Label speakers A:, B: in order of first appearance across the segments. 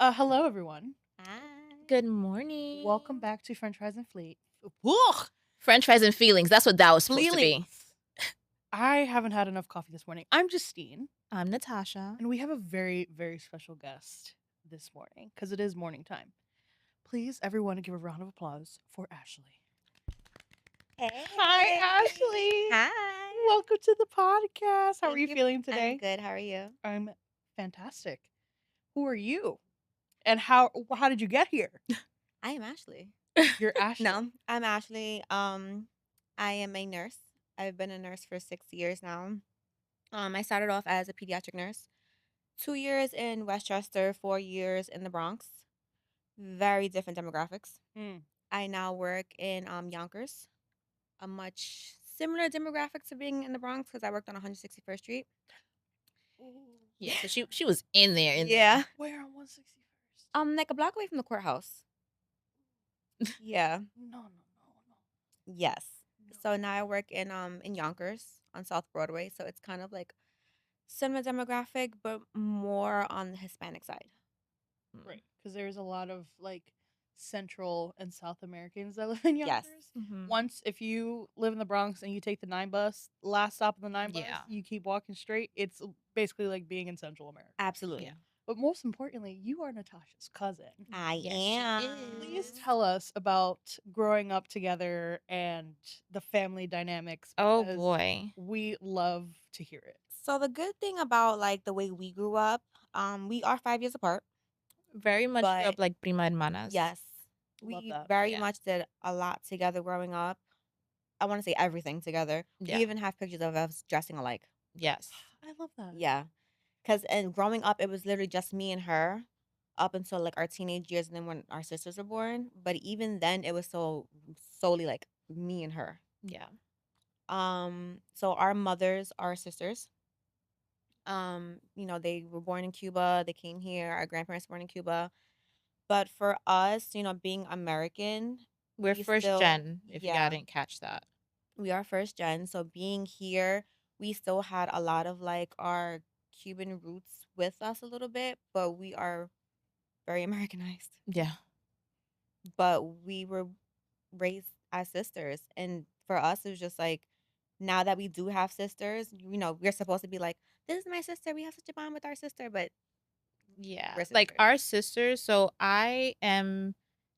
A: Hello everyone.
B: Hi.
C: Good morning.
A: Welcome back to French Fries and Ugh,
C: French fries and feelings. That's what that was supposed to be.
A: Fleelings. I haven't had enough coffee this morning. I'm Justine,
C: I'm Natasha.
A: and we have a very, very special guest this morning because it is morning time. Please, everyone, give a round of applause for Ashley. Hi,
B: Hey.
A: Ashley.
B: Hi.
A: Welcome to the podcast. How are
B: Thank
A: you
B: you.
A: feeling
B: I'm
A: today?
B: good. How are you?
A: I'm fantastic. Who are you? And how did you get here?
B: I am Ashley.
A: You're Ashley.
B: No, I'm Ashley. I am a nurse. I've been a nurse for 6 years now. I started off as a pediatric nurse, 2 years in Westchester, 4 years in the Bronx. Very different demographics.
A: Mm.
B: I now work in Yonkers, a much similar demographic to being in the Bronx because I worked on 161st Street.
A: Ooh.
C: Yeah, so she was in there, in
B: Yeah.
C: there.
A: Where on 161st?
B: Like a block away from the courthouse. Yeah.
A: No, no, no, no,
B: Yes.
A: no.
B: So now I work in Yonkers on South Broadway. So it's kind of like similar demographic, but more on the Hispanic side.
C: Mm.
A: Right, because there's a lot of like Central and South Americans that live in
B: Yes.
A: Yonkers.
C: Mhm.
A: Once, if you live in the Bronx and you take the 9 bus, last stop of the 9 bus,
C: Yeah.
A: you keep walking straight. It's basically like being in Central America.
C: Yeah.
B: Absolutely.
A: But most importantly, you are Natasha's cousin.
B: I
C: Yes, she
A: Please
B: am.
C: is.
A: tell us about growing up together and the family dynamics
C: Oh
A: because
C: boy.
A: we love to hear it.
B: So the good thing about like the way we grew up, we are 5 years apart,
C: Very much grew
B: but
C: up like prima hermanas.
B: yes,
A: Love
B: we
A: that.
B: very
C: Yeah.
B: much did a lot together growing up. I want to say everything together. We
C: Yeah.
B: even have pictures of us dressing alike.
C: Yes.
A: I love that.
B: Yeah. Cause and growing up, it was literally just me and her up until like our teenage years, and then when our sisters were born. But even then, it was so solely like me and her.
C: Yeah.
B: So our mothers are sisters. They were born in Cuba. They came here. Our grandparents were born in Cuba. But for us, being American,
C: We're
B: we
C: first
B: still,
C: gen, if you
B: yeah,
C: didn't catch that.
B: we are first gen. So being here, we still had a lot of like our Cuban roots with us a little bit, but we are very Americanized.
C: Yeah.
B: But we were raised as sisters. And for us, it was just like, now that we do have sisters, we're supposed to be like, this is my sister. We have such a bond with our sister, but
C: Yeah.
B: we're
C: Like
B: sisters.
C: our sisters, so I am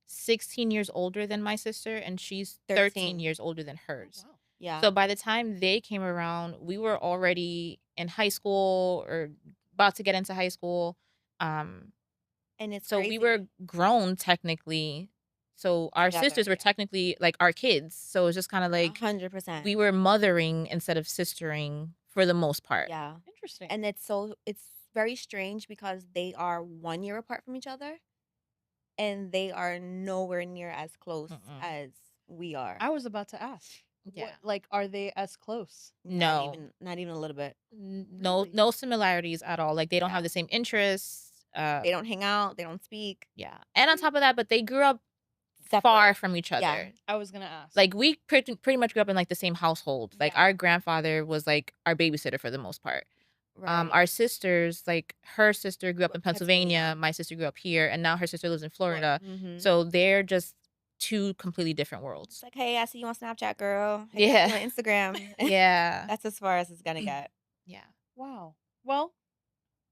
C: 16 years older than my sister and she's 13
B: 13.
C: years older than
A: Oh,
C: hers.
A: wow.
B: Yeah.
C: So by the time they came around, we were already in high school or about to get into high school. Um,
B: And it's
C: so we were
B: crazy
C: grown technically. So our
B: together.
C: sisters were technically like our kids. So it's just kind of
B: Yeah.
C: like
B: 100%.
C: we were mothering instead of sistering for the most part.
B: Yeah.
A: Interesting.
B: And it's very strange because they are 1 year apart from each other and they are nowhere near as close
C: Mm-mm.
B: as we are.
A: I was about to ask,
C: Yeah.
A: what like are they as close?
C: No.
B: Not even a little bit.
C: No,
A: Really?
C: no similarities at all. Like they don't have
B: Yeah.
C: the same interests.
B: They don't hang out, they don't speak.
C: Yeah. And on top of that, but they grew up far
B: Separate.
C: from each
B: Yeah.
C: other.
A: I was gonna ask.
C: Like we pretty much grew up in like the same household. Like
B: Yeah.
C: our grandfather was like our babysitter for the most part.
B: Right.
C: Our sisters, like her sister grew up in Pennsylvania,
B: Pennsylvania.
C: my sister grew up here, and now her sister lives in
A: Florida.
C: Florida.
B: Mhm.
C: So they're just two completely different
B: It's
C: worlds.
B: like, "Hey, I see you on Snapchat, girl. Hey, I see you
C: Yeah.
B: on Instagram."
C: Yeah.
B: That's as far as it's gonna get.
C: Yeah.
A: Wow. Well,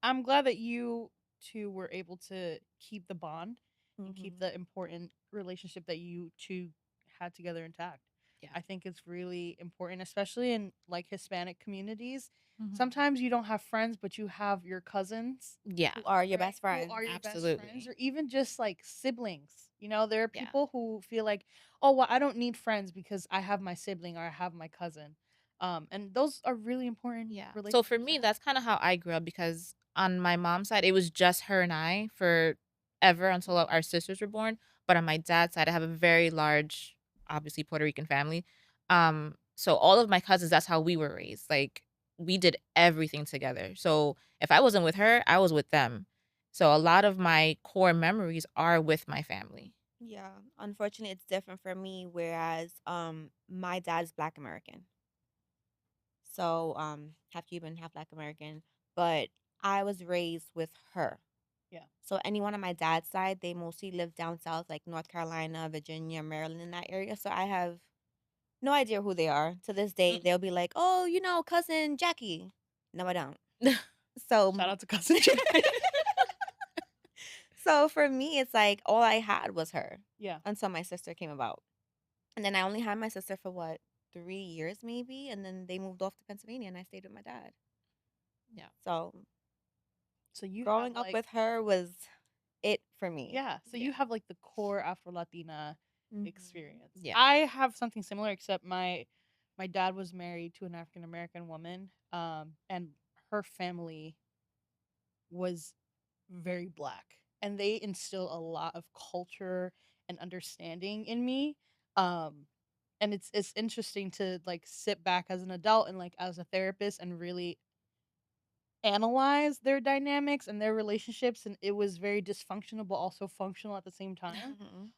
A: I'm glad that you two were able to keep the bond and keep
B: Mhm.
A: the important relationship that you two had together intact.
C: Yeah.
A: I think it's really important, especially in like Hispanic communities.
C: Mhm.
A: Sometimes you don't have friends, but you have your cousins,
C: Yeah.
B: Who are your
A: right?
B: best
A: Who
B: friends.
A: are your best friends,
C: Absolutely.
A: or even just like siblings. There are
C: Yeah.
A: people who feel like, oh, well, I don't need friends because I have my sibling or I have my cousin. And those are really important
C: Yeah. So for
A: relationships to
C: me,
A: have.
C: that's kind of how I grew up because on my mom's side, it was just her and I for ever until our sisters were born. But on my dad's side, I have a very large, obviously Puerto Rican family. So all of my cousins, that's how we were raised. Like we did everything together. So if I wasn't with her, I was with them. So a lot of my core memories are with my family.
B: Yeah. Unfortunately, it's different for me, whereas my dad's Black American. So half Cuban, half Black American. But I was raised with her.
A: Yeah.
B: So anyone on my dad's side, they mostly live down south, like North Carolina, Virginia, Maryland, in that area. So I have no idea who they are. To this day,
C: Mm.
B: they'll be like, "Oh, cousin Jackie." No, I don't. So,
A: Shout out to cousin Jack.
B: so for me, it's like all I had was her
A: Yeah.
B: until my sister came about, and then I only had my sister for what 3 years maybe, and then they moved off to Pennsylvania, and I stayed with my dad.
C: Yeah.
B: So
A: So you have
B: growing up
A: like
B: with her was it for me.
A: yeah, so
B: Yeah.
A: you have like the core Afro Latina
B: Hmm.
A: experience.
C: Yeah.
A: I have something similar except my dad was married to an African American woman and her family was very black and they instill a lot of culture and understanding in me. Um and it's interesting to like sit back as an adult and like as a therapist and really analyze their dynamics and their relationships, and it was very dysfunctional but also functional at the same time.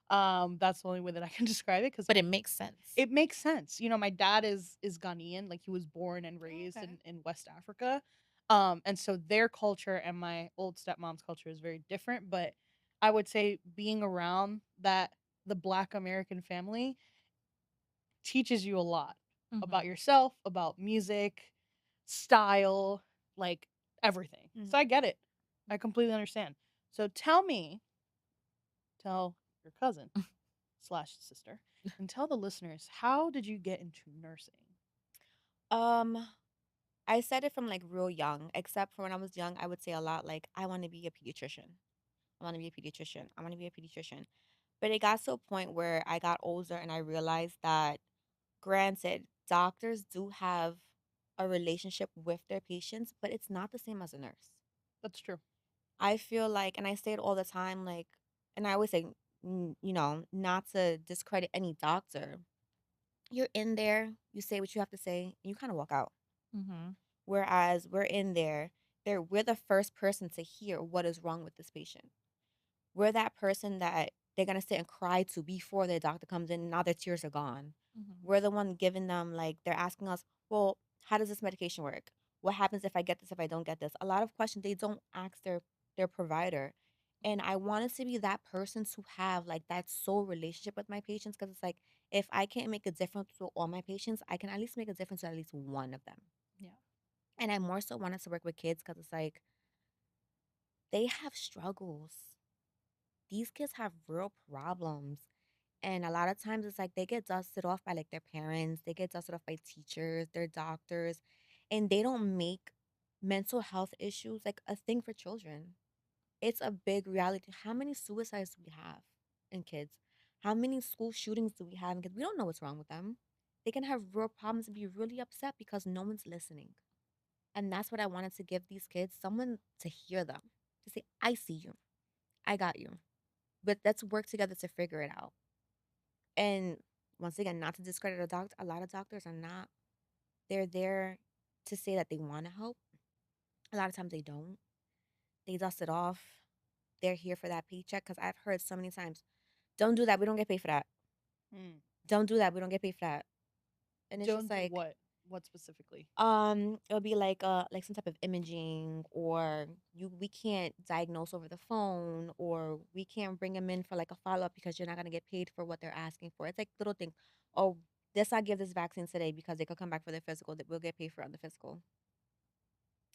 B: Hmm.
A: That's the only way that I can describe it because
C: But it makes sense.
A: it makes sense. You know, my dad is Ghanaian, like he was born and
B: Oh,
A: raised
B: okay.
A: in West Africa. And so their culture and my old stepmom's culture is very different, but I would say being around the black American family teaches you a lot about
C: Mhm.
A: yourself, about music, style, like everything. So I
B: Hmm.
A: get it. I completely understand. So tell your cousin slash sister, and tell the listeners, how did you get into nursing?
B: Um, I said it from like real young, except for when I was young, I would say a lot like, I want to be a pediatrician. I want to be a pediatrician. I want to be a pediatrician. But it got to a point where I got older and I realized that, granted, doctors do have a relationship with their patients, but it's not the same as a nurse.
A: That's true.
B: I feel like, and I say it all the time, like, and I always say, not to discredit any doctor. You're in there, you say what you have to say, and you kind of walk out.
C: Mhm.
B: Whereas we're in there, we're the first person to hear what is wrong with this patient. We're that person that they're gonna sit and cry to before their doctor comes in. And now their tears are gone.
C: Mhm.
B: We're the one giving them, like, they're asking us, well, how does this medication work? What happens if I get this, if I don't get this? A lot of questions they don't ask their provider. And I wanted to be that person to have like that soul relationship with my patients, because it's like, if I can't make a difference to all my patients, I can at least make a difference to at least one of them.
A: Yeah.
B: And I more so wanted to work with kids because it's like they have struggles. These kids have real problems. And a lot of times it's like they get dusted off by like their parents, they get dusted off by teachers, their doctors, and they don't make mental health issues like a thing for children. It's a big reality. How many suicides do we have in kids? How many school shootings do we have in kids? We don't know what's wrong with them. They can have real problems and be really upset because no one's listening. And that's what I wanted to give these kids, someone to hear them, to say, I see you, I got you. But let's work together to figure it out. And once again, not to discredit a doctor, a lot of doctors are not, they're there to say that they want to help. A lot of times they don't. They dust it off. They're here for that paycheck. Because I've heard so many times, don't do that. We don't get paid for that.
A: Mm.
B: Don't do that. We don't get paid for that. And it's just
A: Don't do
B: like,
A: what? What specifically?
B: it'll be like some type of imaging, or we can't diagnose over the phone, or we can't bring them in for like a follow up because you're not gonna get paid for what they're asking for. It's like little things. Oh, let's not give this vaccine today because they could come back for their physical. That we'll get paid for on the physical.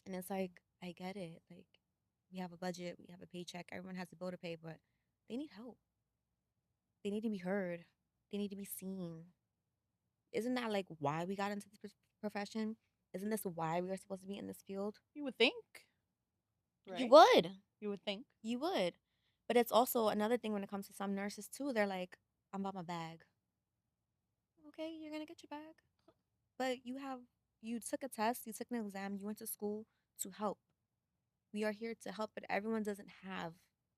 B: And it's like, I get it. Like, we have a budget, we have a paycheck, everyone has a bill to pay, but they need help. They need to be heard. They need to be seen. Isn't that like why we got into this profession? Isn't this why we are supposed to be in this field?
A: You would think,
B: You
A: right?
B: would.
A: You would think.
B: You would. But it's also another thing when it comes to some nurses too. They're like, I'm about my bag. Okay, you're gonna get your bag. But you took a test, you took an exam, you went to school to help. We are here to help, but everyone doesn't have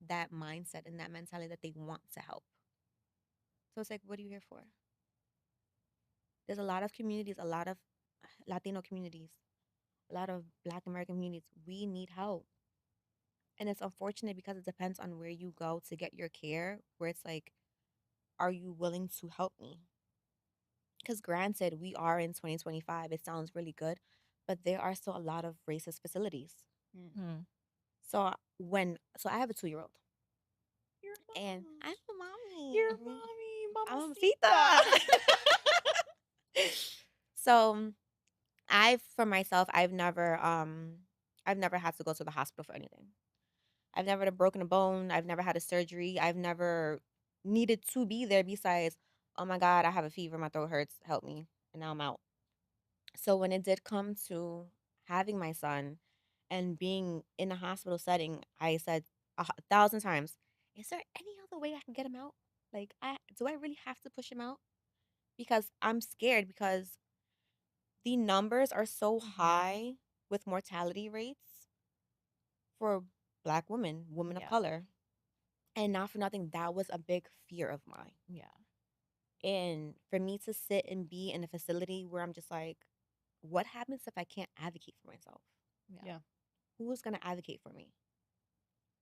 B: that mindset and that mentality that they want to help. So it's like, what are you here for? There's a lot of communities, a lot of Latino communities, a lot of Black American communities. We need help. And it's unfortunate because it depends on where you go to get your care, where it's like, are you willing to help me? Because granted, we are in 2025. It sounds really good, but there are still a lot of racist facilities.
A: Mm.
C: Mm.
B: So I have a 2-year-old,
A: Your
B: and
A: mom.
B: I'm a mommy.
A: Your mommy,
B: I'm a
A: mamacita.
B: mamacita. So for myself, I've never had to go to the hospital for anything. I've never had broken a bone. I've never had a surgery. I've never needed to be there besides, oh my God, I have a fever, my throat hurts, help me. And now I'm out. So when it did come to having my son and being in a hospital setting, I said 1,000 times, is there any other way I can get him out? Like, do I really have to push him out? Because I'm scared because the numbers are so
C: Mhm.
B: high with mortality rates for Black women, women of
C: Yeah.
B: color. And not for nothing, that was a big fear of mine.
C: Yeah.
B: And for me to sit and be in a facility where I'm just like, what happens if I can't advocate for myself?
C: Yeah.
A: Yeah.
B: Who's going to advocate for me?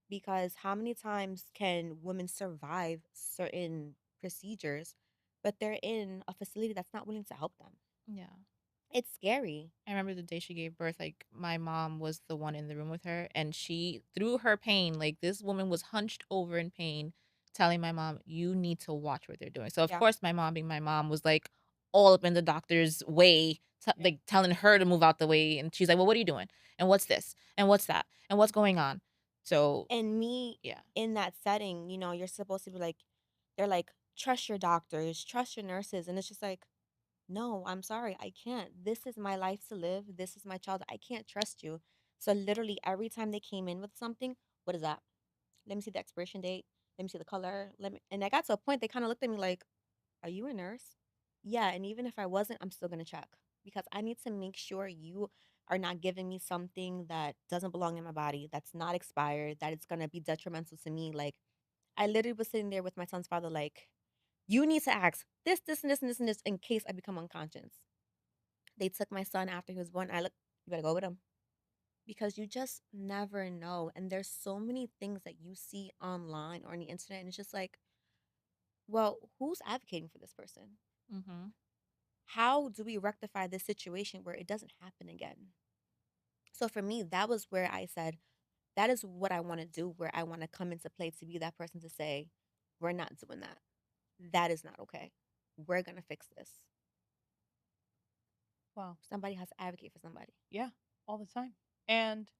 B: Because how many times can women survive certain procedures, but they're in a facility that's not willing to help them?
C: Yeah.
B: It's scary.
C: I remember the day she gave birth, like, my mom was the one in the room with her, and she through her pain, like, this woman was hunched over in pain, telling my mom, "You need to watch what they're doing." So, of
B: Yeah.
C: course, my mom being my mom was, like, all up in the doctor's way,
A: Yeah.
C: like, telling her to move out the way, and she's like, "Well, what are you doing? And what's this? And what's that? And what's going on?" So,
B: And me
C: yeah.
B: in that setting, you're supposed to be like, they're like, trust your doctors, trust your nurses. And it's just like, no, I'm sorry, I can't. This is my life to live. This is my child. I can't trust you. So literally every time they came in with something, what is that? Let me see the expiration date. Let me see the color. And I got to a point they kind of looked at me like, "Are you a nurse?" Yeah, and even if I wasn't, I'm still gonna check because I need to make sure you are not giving me something that doesn't belong in my body, that's not expired, that it's gonna be detrimental to me. Like I literally was sitting there with my son's father, like, you need to ask this, this, and this, and this, and this in case I become unconscious. They took my son after he was born. I look, you better go with him because you just never know. And there's so many things that you see online or on the internet, and it's just like, well, who's advocating for this person?
C: Mhm.
B: How do we rectify this situation where it doesn't happen again? So for me, that was where I said, that is what I want to do, where I want to come into play to be that person to say, we're not doing that. That is not okay. We're going to fix this.
A: Wow.
B: Somebody has to advocate for somebody.
A: Yeah. All the time. And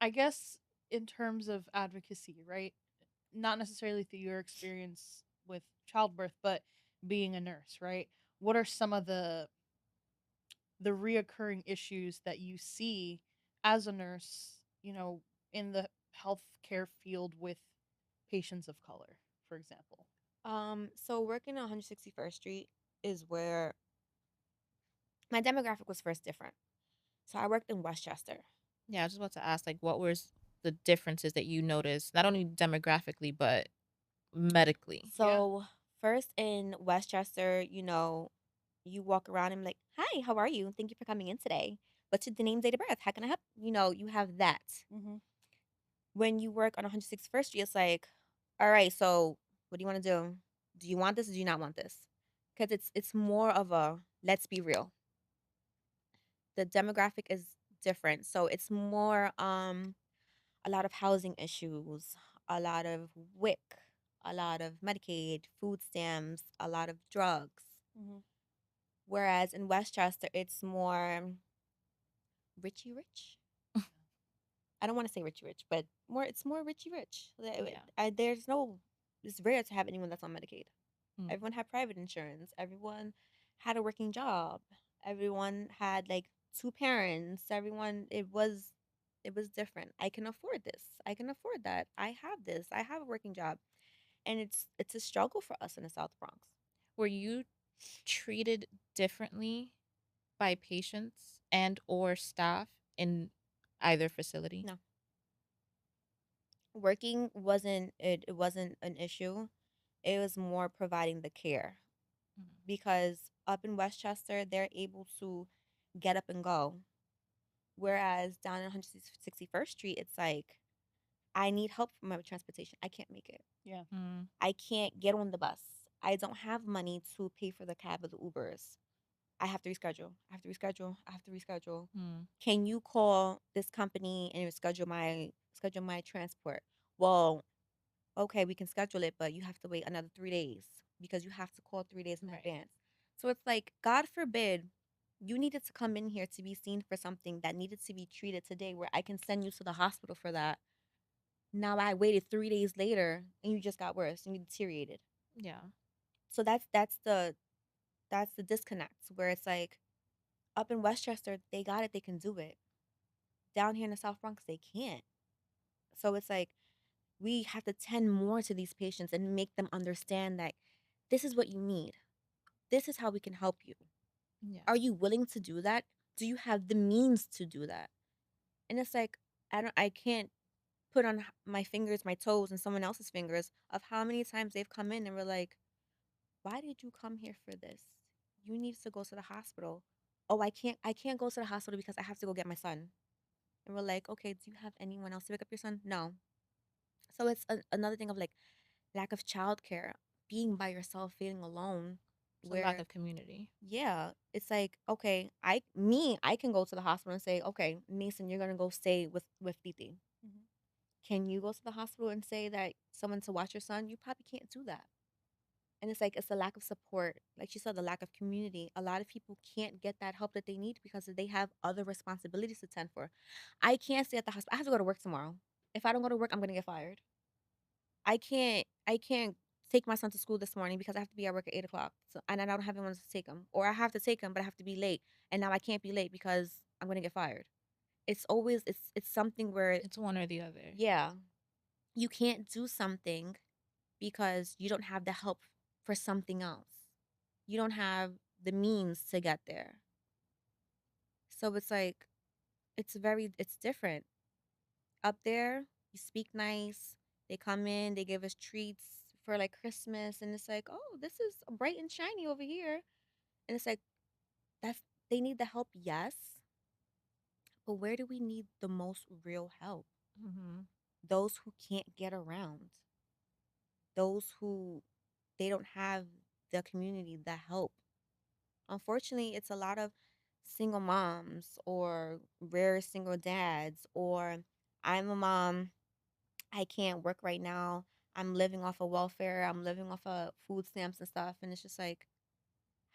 A: I guess in terms of advocacy, right? Not necessarily through your experience with childbirth, but being a nurse, right? What are some of the reoccurring issues that you see as a nurse, in the healthcare field with patients of color, for example?
B: So working on 161st Street is where my demographic was first different. So I worked in Westchester.
C: Yeah, I was just about to ask, like, what was the differences that you noticed, not only demographically, but medically?
A: Yeah.
B: So first in Westchester, you walk around and be like, "Hi, how are you? Thank you for coming in today. What's your name, date of birth? How can I help?" You have that.
A: Mhm.
B: When you work on 161st Street, it's like, "All right, so what do you want to do? Do you want this or do you not want this?" Because it's more of a let's be real. The demographic is different, so it's more a lot of housing issues, a lot of WIC, a lot of Medicaid, food stamps, a lot of drugs.
A: Mhm.
B: Whereas in Westchester, it's more richy rich. I don't want to say richy rich, but it's more richy rich.
C: Yeah.
B: It's rare to have anyone that's on Medicaid.
C: Mm.
B: Everyone had private insurance. Everyone had a working job. Everyone had like two parents. It was different. I can afford this. I can afford that. I have this. I have a working job. And it's a struggle for us in the South Bronx.
C: Were you treated differently by patients and or staff in either facility?
B: No. Working wasn't an issue. It was more providing the care
C: Mhm.
B: because up in Westchester, they're able to get up and go. Whereas down in 161st Street, it's like, I need help for my transportation. I can't make it.
A: Yeah.
B: I can't get on the bus. I don't have money to pay for the cab or the Ubers. I have to reschedule. I have to reschedule. I have to reschedule.
C: Mm.
B: Can you call this company and schedule my transport? Well, okay, we can schedule it, but you have to wait another 3 days because you have to call 3 days in
C: Right.
B: advance. So it's like, God forbid, you needed to come in here to be seen for something that needed to be treated today, where I can send you to the hospital for that. Now I waited 3 days later, and you just got worse and you deteriorated.
C: Yeah.
B: So that's the disconnect where it's like, up in Westchester, they got it, they can do it. Down here in the South Bronx, they can't. So it's like, we have to tend more to these patients and make them understand that this is what you need. This is how we can help you.
C: Yeah.
B: Are you willing to do that? Do you have the means to do that? And it's like, I can't put on my fingers, my toes, and someone else's fingers of how many times they've come in and we're like, why did you come here for this? You need to go to the hospital. Oh, I can't go to the hospital because I have to go get my son. And we're like, okay, do you have anyone else to pick up your son? No. So it's another thing of like, lack of childcare, being by yourself, feeling alone,
C: It's a lack
B: where,
C: of community.
B: yeah, it's like, okay, I can go to the hospital and say, okay, Mason, you're gonna go stay with Titi.
A: Mhm.
B: Can you go to the hospital and say that someone to watch your son? You probably can't do that. And it's like, it's a lack of support. Like you said, the lack of community. A lot of people can't get that help that they need because they have other responsibilities to tend for. I can't stay at the hospital. I have to go to work tomorrow. If I don't go to work, I'm gonna get fired. I can't take my son to school this morning because I have to be at work at 8 o'clock. So, and I don't have anyone to take him. Or I have to take him, but I have to be late. And now I can't be late because I'm gonna get fired. It's always it's something where,
C: It's one or the other.
B: yeah, you can't do something because you don't have the help for something else. You don't have the means to get there. So it's like, it's different. Up there, you speak nice. They come in, they give us treats for like Christmas, and it's like, oh, this is bright and shiny over here. And it's like, that's they need the help, yes, but where do we need the most real help?
C: Hmm.
B: Those who can't get around, those who they don't have the community, the help. Unfortunately, it's a lot of single moms or rare single dads, or I'm a mom, I can't work right now. I'm living off of welfare. I'm living off of food stamps and stuff. And it's just like,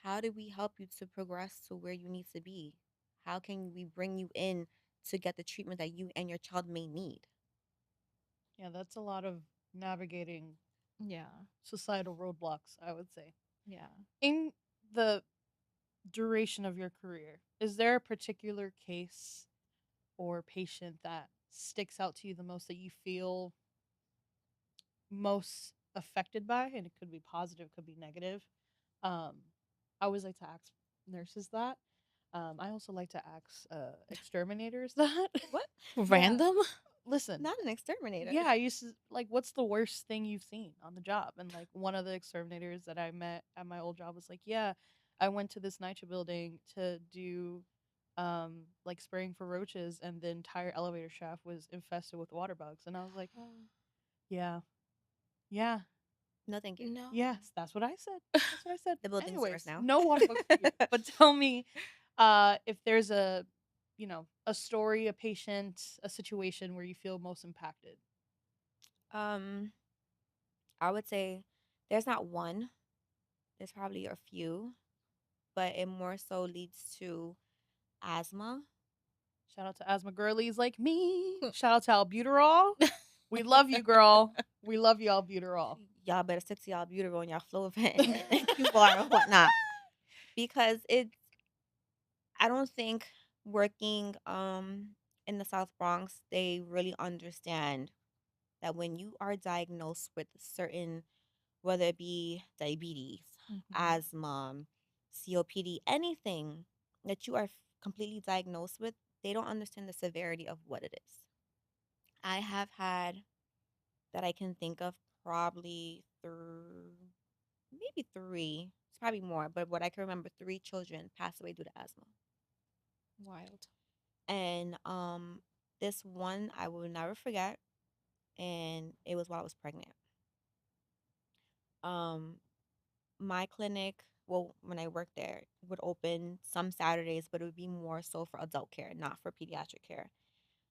B: how do we help you to progress to where you need to be? How can we bring you in to get the treatment that you and your child may need?
A: Yeah, that's a lot of navigating
C: Yeah.
A: societal roadblocks, I would say.
C: Yeah.
A: In the duration of your career, is there a particular case or patient that sticks out to you the most, that you feel most affected by? And it could be positive, could be negative. Um, I always like to ask nurses that. I also like to ask exterminators that.
B: What?
A: Yeah,
C: Random?
A: listen.
B: Not an exterminator.
A: Yeah, I used to like, what's the worst thing you've seen on the job? And like, one of the exterminators that I met at my old job was like, yeah, I went to this NYCHA building to do like spraying for roaches, and the entire elevator shaft was infested with water bugs. And I was like, yeah, yeah,
B: No, thank you.
C: No.
A: yes, that's what I said. That's what I said.
B: The building's yours
A: Anyways,
B: now.
A: no water bugs for you. But tell me, if there's a, a story, a patient, a situation where you feel most impacted.
B: um, I would say there's not one. There's probably a few, but it more so leads to asthma.
A: Shout out to asthma girlies like me. Shout out to albuterol. We love you, girl. We love you, albuterol.
B: Y'all better stick to y'all beautiful and y'all flow and Q bar or whatnot, because I don't think working in the South Bronx, they really understand that when you are diagnosed with certain, whether it be diabetes,
C: Hmm.
B: asthma, COPD, anything that you are completely diagnosed with, they don't understand the severity of what it is. I have had, that I can think of, probably maybe three. It's probably more, but what I can remember, three children passed away due to asthma.
C: Wild.
B: And this one I will never forget, and it was while I was pregnant. Um my clinic well, when I worked there, would open some Saturdays, but it would be more so for adult care, not for pediatric care.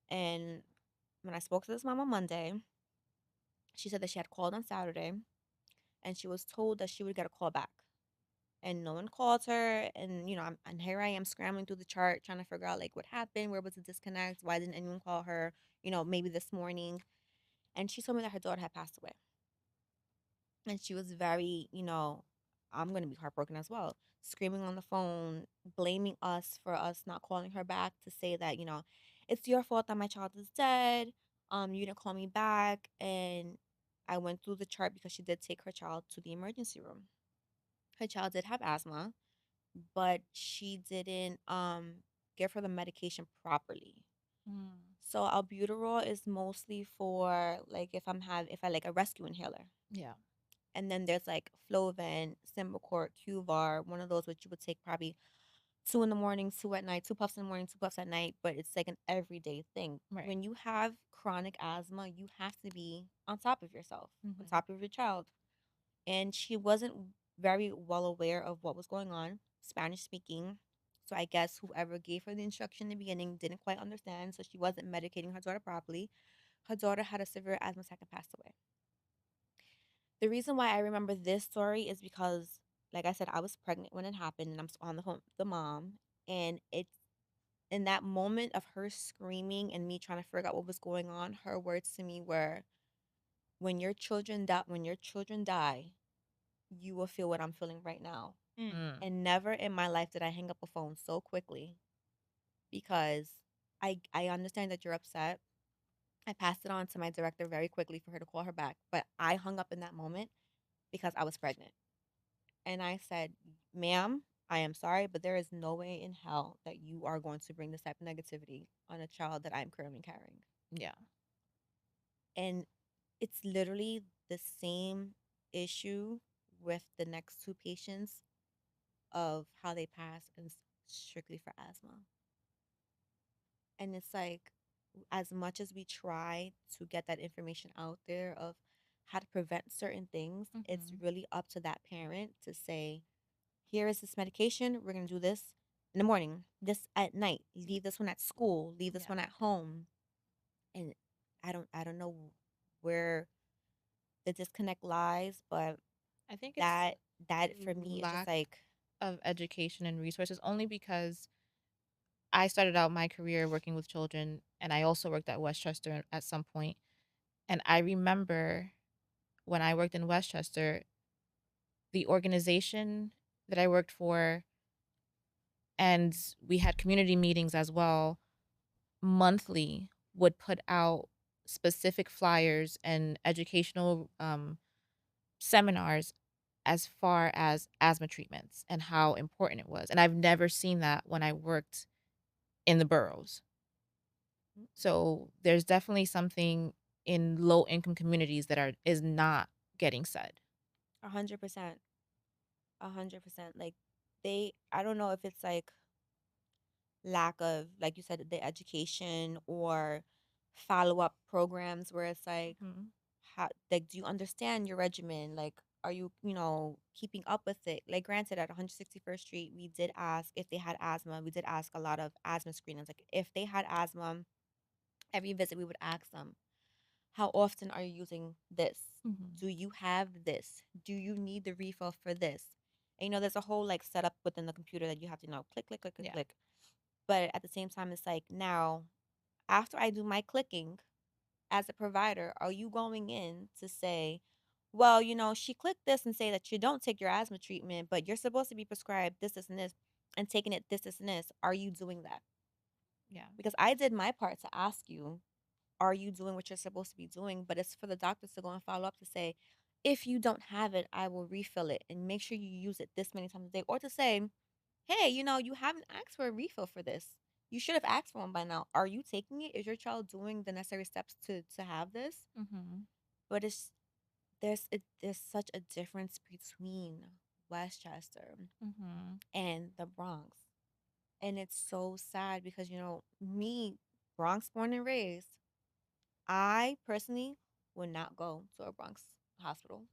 B: And when I spoke to this mom on Monday, she said that she had called on Saturday and she was told that she would get a call back. And no one called her. And, and here I am scrambling through the chart trying to figure out like what happened, where was the disconnect, why didn't anyone call her, maybe this morning. And she told me that her daughter had passed away. And she was very, I'm going to be heartbroken as well, screaming on the phone, blaming us for us not calling her back to say that, it's your fault that my child is dead. You didn't call me back. And I went through the chart because she did take her child to the emergency room. Her child did have asthma, but she didn't give her the medication properly.
A: Mm.
B: So albuterol is mostly for like if I like a rescue inhaler.
C: Yeah.
B: And then there's like Flovent, Symbicort, Qvar, one of those which you would take probably two in the morning, two at night, two puffs in the morning, two puffs at night, but it's like an everyday thing.
C: Right.
B: When you have chronic asthma, you have to be on top of yourself, on
A: Mhm.
B: top of your child. And she wasn't very well aware of what was going on, Spanish speaking. So I guess whoever gave her the instruction in the beginning didn't quite understand, so she wasn't medicating her daughter properly. Her daughter had a severe asthma attack and passed away. The reason why I remember this story is because, like I said, I was pregnant when it happened, and I'm on the phone with the mom, and it's in that moment of her screaming and me trying to figure out what was going on. Her words to me were, when your children die, you will feel what I'm feeling right now."
A: Mm.
C: Mm.
B: And never in my life did I hang up a phone so quickly because I understand that you're upset. I passed it on to my director very quickly for her to call her back, but I hung up in that moment because I was pregnant. And I said, "Ma'am, I am sorry, but there is no way in hell that you are going to bring this type of negativity on a child that I'm currently carrying."
C: Yeah.
B: And it's literally the same issue with the next two patients of how they pass and strictly for asthma. And it's like, as much as we try to get that information out there of how to prevent certain things, it's
A: Mhm.
B: really up to that parent to say, here is this medication. We're going to do this in the morning, this at night, leave this one at school, leave this
A: Yeah.
B: one at home. And I don't know where the disconnect lies, but
C: I think it's
B: that that for me is just
C: lack
B: like,
C: of education and resources only because I started out my career working with children and I also worked at Westchester at some point. And I remember when I worked in Westchester, the organization that I worked for, and we had community meetings as well, monthly would put out specific flyers and educational seminars as far as asthma treatments and how important it was. And I've never seen that when I worked in the boroughs. So there's definitely something in low income communities that are is not getting said.
B: 100%, 100%. Like, I don't know if it's like lack of, like you said, the education or follow up programs where it's like,
C: Mhm.
B: how, like, do you understand your regimen? Like, are you, keeping up with it? Like, granted, at 161st Street, we did ask if they had asthma. We did ask a lot of asthma screenings. Like, if they had asthma, every visit we would ask them, how often are you using this?
C: Mhm.
B: Do you have this? Do you need the refill for this? And, there's a whole like setup within the computer that you have to, click, click, click, click,
C: Yeah.
B: click. But at the same time, it's like, now, after I do my clicking as a provider, are you going in to say, well, she clicked this and say that you don't take your asthma treatment, but you're supposed to be prescribed this, this, and this, and taking it this, this, and this. Are you doing that?
C: Yeah.
B: Because I did my part to ask you, are you doing what you're supposed to be doing? But it's for the doctors to go and follow up to say, if you don't have it, I will refill it and make sure you use it this many times a day. Or to say, hey, you haven't asked for a refill for this. You should have asked for one by now. Are you taking it? Is your child doing the necessary steps to have this?
C: Mhm.
B: But there's such a difference between Westchester
C: Mhm.
B: and the Bronx. And it's so sad because, me, Bronx born and raised, I personally would not go to a Bronx hospital.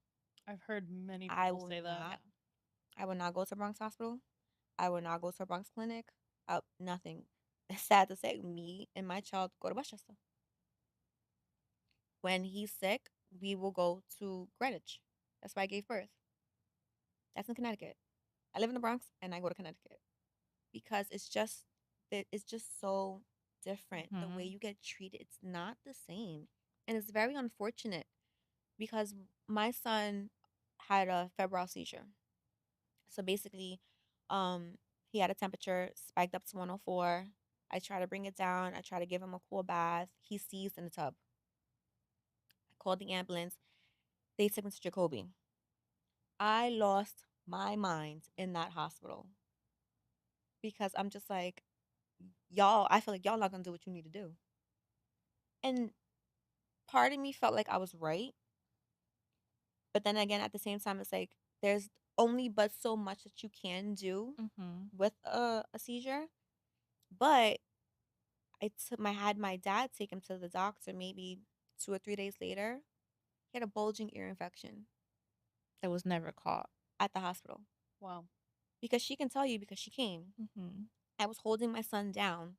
A: I've heard many
B: I
A: people
B: will
A: say that.
C: Yeah.
B: not. I would not go to Bronx Hospital. I would not go to a Bronx clinic. Nothing. It's sad to say, me and my child go to Westchester. When he's sick, we will go to Greenwich. That's where I gave birth. That's in Connecticut. I live in the Bronx and I go to Connecticut because it's just so different. The way
C: Mhm.
B: you get treated, it's not the same. And it's very unfortunate because my son had a febrile seizure. So basically, um, he had a temperature spiked up to 104. I try to bring it down. I try to give him a cool bath. He seized in the tub. I called the ambulance. They took him to Jacoby. I lost my mind in that hospital because I'm just like, y'all, I feel like y'all not gonna do what you need to do. And part of me felt like I was right. But then again, at the same time, it's like there's only but so much that you can do
C: Mhm.
B: with a seizure. But I had my dad take him to the doctor maybe 2 or 3 days later. He had a bulging ear infection
C: That was never caught.
B: at the hospital
A: Wow.
B: because she can tell you because she came.
C: Mhm.
B: I was holding my son down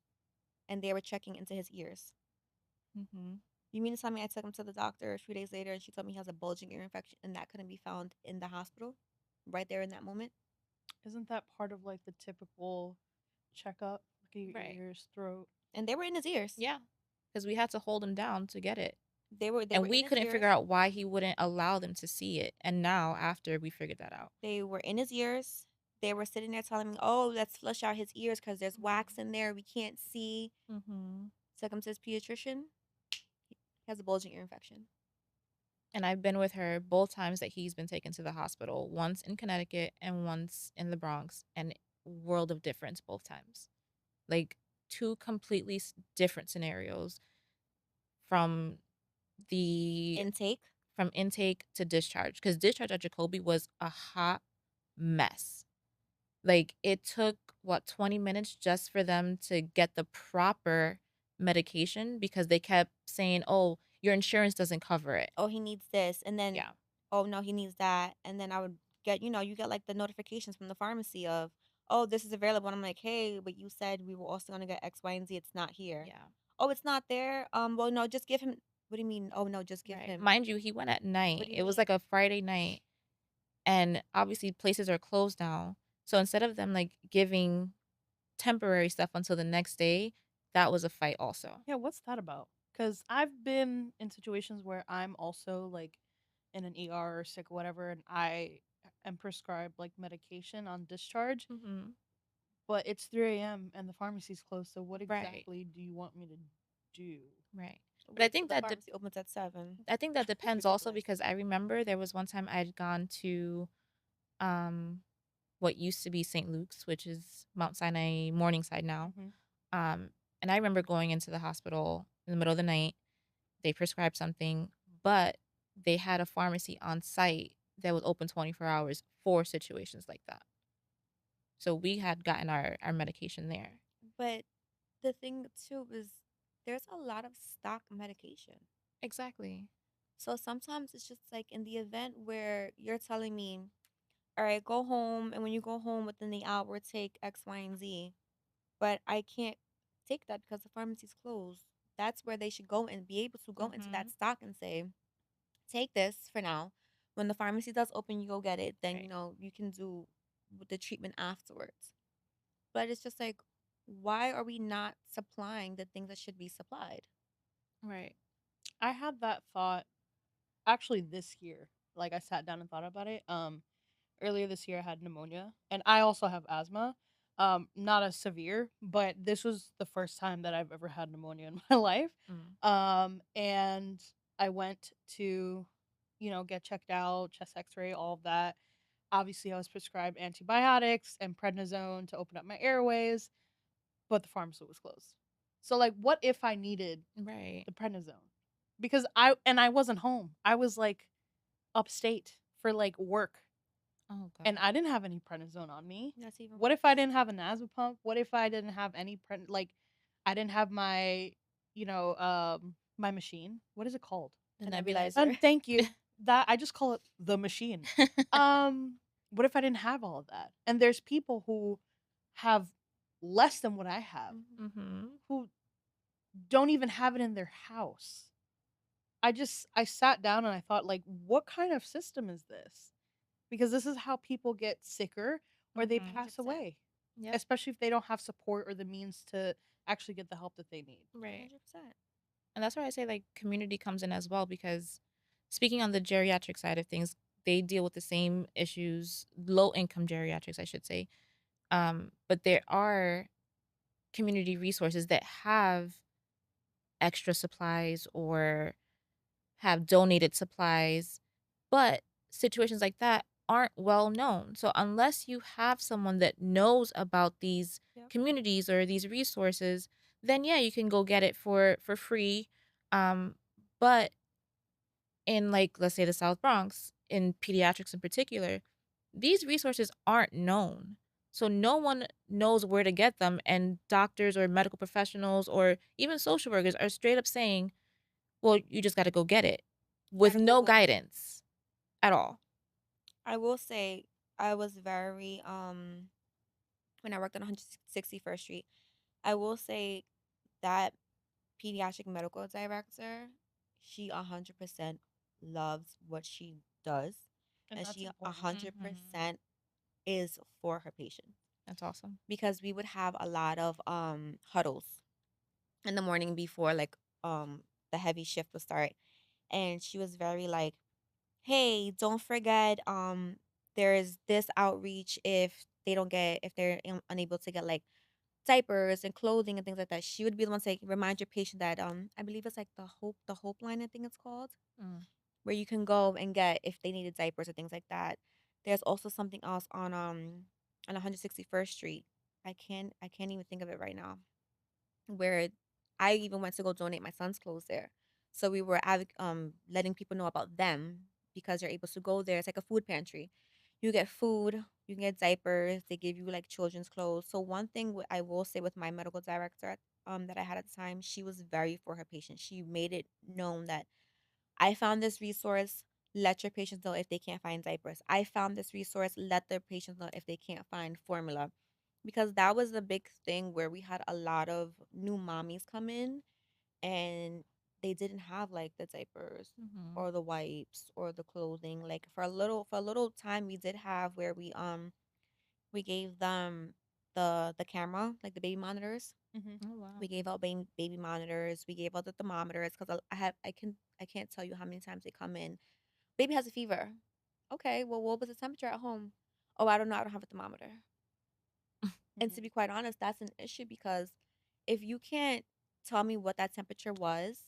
B: and they were checking into his ears.
C: Mhm.
B: You mean to tell me I took him to the doctor a few days later and she told me he has a bulging ear infection and that couldn't be found in the hospital right there in that moment?
A: Isn't that part of like the typical checkup? Look at your
C: Right.
A: ears, throat.
B: And they were in his ears.
C: Yeah. Because we had to hold him down to get it.
B: They were
C: And
B: in
C: we
B: his
C: couldn't
B: ears.
C: figure out why he wouldn't allow them to see it. And now, after we figured that out.
B: They were in his ears. They were sitting there telling me, "Oh, let's flush out his ears because there's wax in there. We can't see."
C: Mhm.
B: Took him to his pediatrician. He has a bulging ear infection.
C: And I've been with her both times that he's been taken to the hospital, once in Connecticut and once in the Bronx, and world of difference both times. Like two completely different scenarios from the
B: Intake.
C: from intake to discharge, because discharge at Jacoby was a hot mess. Like it took what 20 minutes just for them to get the proper medication because they kept saying, "Oh, your insurance doesn't cover it."
B: Oh, he needs this, and then,
C: Yeah.
B: oh no, he needs that, and then I would get, you get like the notifications from the pharmacy of, oh, this is available, and I'm like, hey, but you said we were also gonna get X, Y, and Z. It's not here.
C: Yeah.
B: Oh, it's not there. Well, no, just give him. What do you mean? Oh no, just give
C: Right.
B: him.
C: Mind you, he went at
B: What
C: night.
B: do you
C: It was
B: mean?
C: like a Friday night, and obviously places are closed now. So instead of them like giving temporary stuff until the next day, that was a fight also.
A: Yeah, what's that about? Because I've been in situations where I'm also like in an ER or sick or whatever, and I am prescribed like medication on discharge,
C: Mhm.
A: but it's 3 a.m. and the pharmacy's closed. So what
C: Right.
A: exactly do you want me to do?
C: Right. But
B: Wait till the pharmacy opens at 7.
C: I think that
B: It's
C: depends also
B: ridiculous.
C: because I remember there was one time I'd gone to um what used to be St. Luke's, which is Mount Sinai Morningside now.
A: Hmm.
C: Um and I remember going into the hospital in the middle of the night. They prescribed something, but they had a pharmacy on site that was open 24 hours for situations like that. So we had gotten our medication there.
B: But the thing too is there's a lot of stock medication.
C: Exactly.
B: So sometimes it's just like in the event where you're telling me, all right, go home, and when you go home within the hour, take X, Y, and Z. But I can't take that because the pharmacy's closed. That's where they should go and be able to go into that
C: Mhm.
B: stock and say, take this for now. When the pharmacy does open, you go get it. Then,
C: Right.
B: you can do with the treatment afterwards. But it's just like, why are we not supplying the things that should be supplied?
C: Right.
A: I had that thought actually this year. Like I sat down and thought about it. Earlier this year I had pneumonia and I also have asthma. Not as severe, but this was the first time that I've ever had pneumonia in my life.
C: Mm.
A: And I went to, get checked out, chest x-ray, all of that. Obviously I was prescribed antibiotics and prednisone to open up my airways, but the pharmacy was closed. So like what if I needed
C: Right.
A: the prednisone? Because I wasn't home. I was like upstate for like work
C: Oh
A: and
C: god.
A: I didn't have any prednisone on me.
B: That's even
A: What if I
B: worse.
A: didn't have an asthma pump? What if I didn't have any like I didn't have my, my machine. What is it called?
C: The
B: A
C: nebulizer.
B: nebulizer.
A: Thank you. That I just call it the machine. Um What if I didn't have all of that? And there's people who have less than what I have,
B: Mhm.
C: Mhm.
A: who don't even have it in their house. I sat down and I thought, like, what kind of system is this? Because this is how people get sicker or they
C: Mhm.
A: pass
B: 100%.
A: away,
C: Yep.
A: especially if they don't have support or the means to actually get the help that they need.
C: Right.
B: 100%.
C: And that's why I say like community comes in as well because speaking on the geriatric side of things, they deal with the same issues, low income geriatrics, I should say. But there are community resources that have extra supplies or have donated supplies, but situations like that aren't well known. So unless you have someone that knows about these
B: Yep.
C: communities or these resources, then yeah, you can go get it for free. But in like let's say the South Bronx, in pediatrics in particular, these resources aren't known. So no one knows where to get them and doctors or medical professionals or even social workers are straight up saying, "Well, you just got to go get it." With
B: Gotta
C: no
B: Google it.
C: guidance at all.
B: I will say I was very when I worked on 161st Street, I will say that pediatric medical director, she 100% loves what she does,
A: And
B: and
A: that's
B: she
A: important.
C: Mhm.
B: 100% is for her patients
C: That's awesome.
B: because we would have a lot of huddles in the morning before like the heavy shift would start, and she was very like, hey, don't forget, there's this outreach if if they're unable to get like diapers and clothing and things like that. She would be the one to like, remind your patient that I believe it's like the hope line, I think it's called,
C: Mm.
B: where you can go and get if they needed diapers or things like that. There's also something else on 161st Street. I can't even think of it right now, where I even went to go donate my son's clothes there. So we were letting people know about them because you're able to go there. It's like a food pantry. You get food, you can get diapers. They give you like children's clothes. So one thing I will say with my medical director that I had at the time, she was very for her patients. She made it known that I found this resource. Let your patients know if they can't find diapers. I found this resource. Let their patients know if they can't find formula. Because that was a big thing where we had a lot of new mommies come in and they didn't have like the diapers
C: Mhm.
B: or the wipes or the clothing. Like for a little time we did have where we gave them the camera, like the baby monitors.
A: Mhm.
C: Oh wow.
B: We gave out baby monitors. We gave out the thermometers because I can't tell you how many times they come in. Baby has a fever. Okay, well, what was the temperature at home? Oh, I don't know. I don't have a thermometer. And to
A: Mhm.
B: be quite honest, that's an issue because if you can't tell me what that temperature was,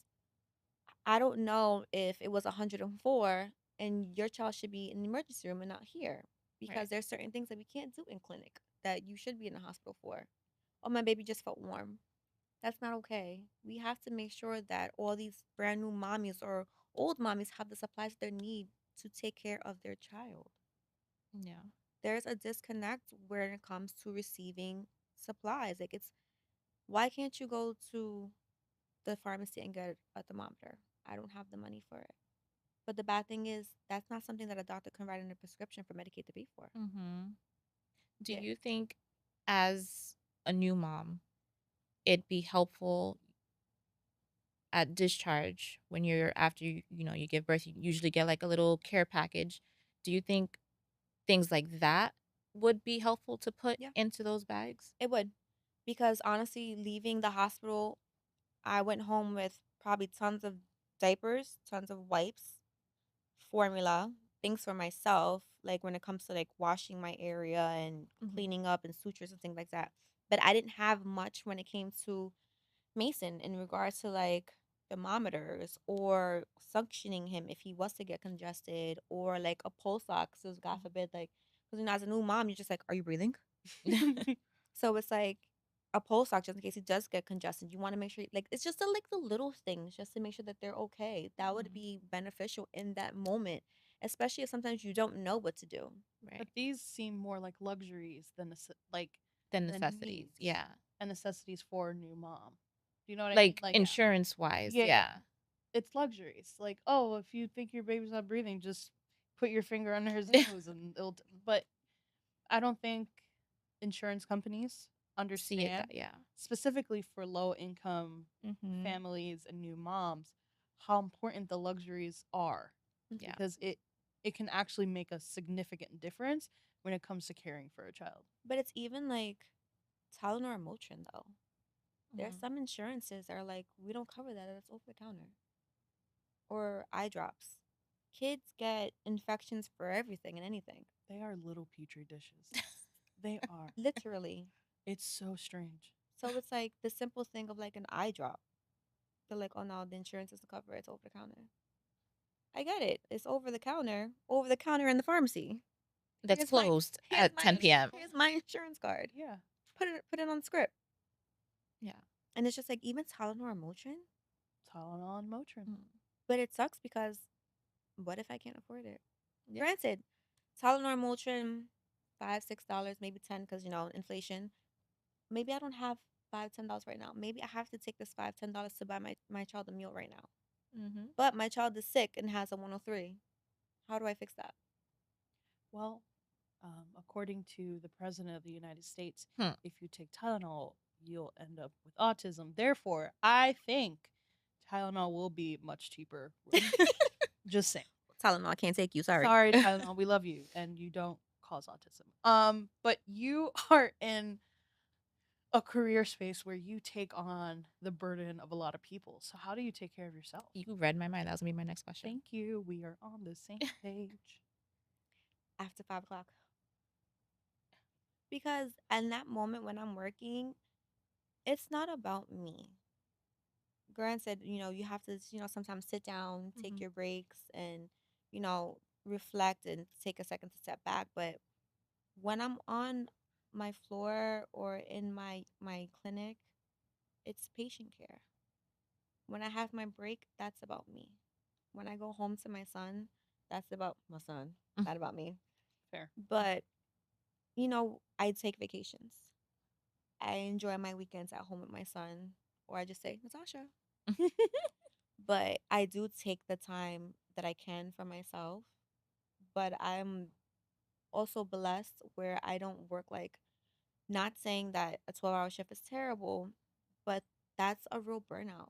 B: I don't know if it was 104 and your child should be in the emergency room and not here because
C: Right.
B: there's certain things that we can't do in clinic that you should be in the hospital for. Oh, my baby just felt warm. That's not okay. We have to make sure that all these brand new mommies or old mommies have the supplies they need to take care of their child.
C: Yeah.
B: There's a disconnect when it comes to receiving supplies. Like it's why can't you go to the pharmacy and get a thermometer? I don't have the money for it. But the bad thing is that's not something that a doctor can write in a prescription for Medicaid to pay for.
C: Mhm. Do
B: Yeah.
C: you think as a new mom, it'd be helpful at discharge when you're after you give birth, you usually get like a little care package. Do you think things like that would be helpful to put
B: Yeah,
C: into those bags?
B: it would. Because honestly, leaving the hospital, I went home with probably tons of diapers, tons of wipes, formula, things for myself, like when it comes to like washing my area and
C: Mhm.
B: cleaning up and sutures and things like that. But I didn't have much when it came to Mason in regards to like thermometers or suctioning him if he was to get congested or like a pulse ox. So God
A: Mhm.
B: forbid, like, because as a new mom, you're just like, are you breathing? So it's like a pulse ox just in case he does get congested. You want to make sure, like, it's just like the little things just to make sure that they're okay. That would
C: Mhm.
B: be beneficial in that moment, especially if sometimes you don't know what to do.
C: Right.
A: But these seem more like luxuries than
C: The
A: than
C: necessities.
A: needs
C: Yeah.
A: and necessities for a new mom. Do you know what I mean?
C: Like
A: Like,
B: Yeah.
C: insurance wise.
A: yeah,
C: Yeah.
A: it's luxuries. Like, oh, if you think your baby's not breathing, just put your finger under his nose and but I don't think insurance companies
C: See it
A: understand,
C: that yeah.
A: specifically for low income
C: Mhm.
A: families and new moms, how important the luxuries are,
C: Yeah.
A: because it can actually make a significant difference when it comes to caring for a child.
B: But it's even like Tylenol or Motrin though. There's
C: Mhm.
B: some insurances that are like, we don't cover that. That's over the counter. Or eye drops. Kids get infections for everything and anything.
A: They are little petri dishes. They are.
B: Literally.
A: It's so strange.
B: So it's like the simple thing of like an eye drop. They're like, oh no, the insurance doesn't cover it. It's over the counter. I get it. It's over the counter. Over the counter in the pharmacy.
C: That's
B: Here's my
C: closed
B: here's
C: at
B: my
C: 10 PM.
B: here's my insurance card.
A: Yeah.
B: Put it on the script.
C: Yeah.
B: And it's just like even Tylenol or Motrin.
A: Tylenol and Motrin.
C: Mm.
B: But it sucks because what if I can't afford it?
C: Yeah.
B: Granted, Tylenol or Motrin, $5, $6, maybe 10, because inflation. Maybe I don't have $5, $10 right now. Maybe I have to take this $5, $10 to buy my child a meal right now.
C: Mhm.
B: But my child is sick and has a 103. How do I fix that?
A: Well, according to the president of the United States,
C: Hmm.
A: if you take Tylenol, you'll end up with autism. Therefore, I think Tylenol will be much cheaper. Just saying.
B: Tylenol, I can't take you. Sorry.
A: Sorry, Tylenol, we love you, and you don't cause autism. But you are in a career space where you take on the burden of a lot of people. So how do you take care of yourself?
C: You read my mind. That was gonna be my next question.
A: Thank you. We are on the same page.
B: After 5 o'clock. Because in that moment when I'm working, it's not about me. Granted, you have to, sometimes sit down, take
A: Mhm.
B: your breaks, and, reflect and take a second to step back. But when I'm on my floor or in my clinic, it's patient care. When I have my break, that's about me. When I go home to my son, that's about my son,
C: Mm.
B: not about me.
A: Fair.
B: But, I take vacations. I enjoy my weekends at home with my son, or I just say, Natasha. But I do take the time that I can for myself. But I'm also blessed where I don't work like, not saying that a 12-hour shift is terrible, but that's a real burnout.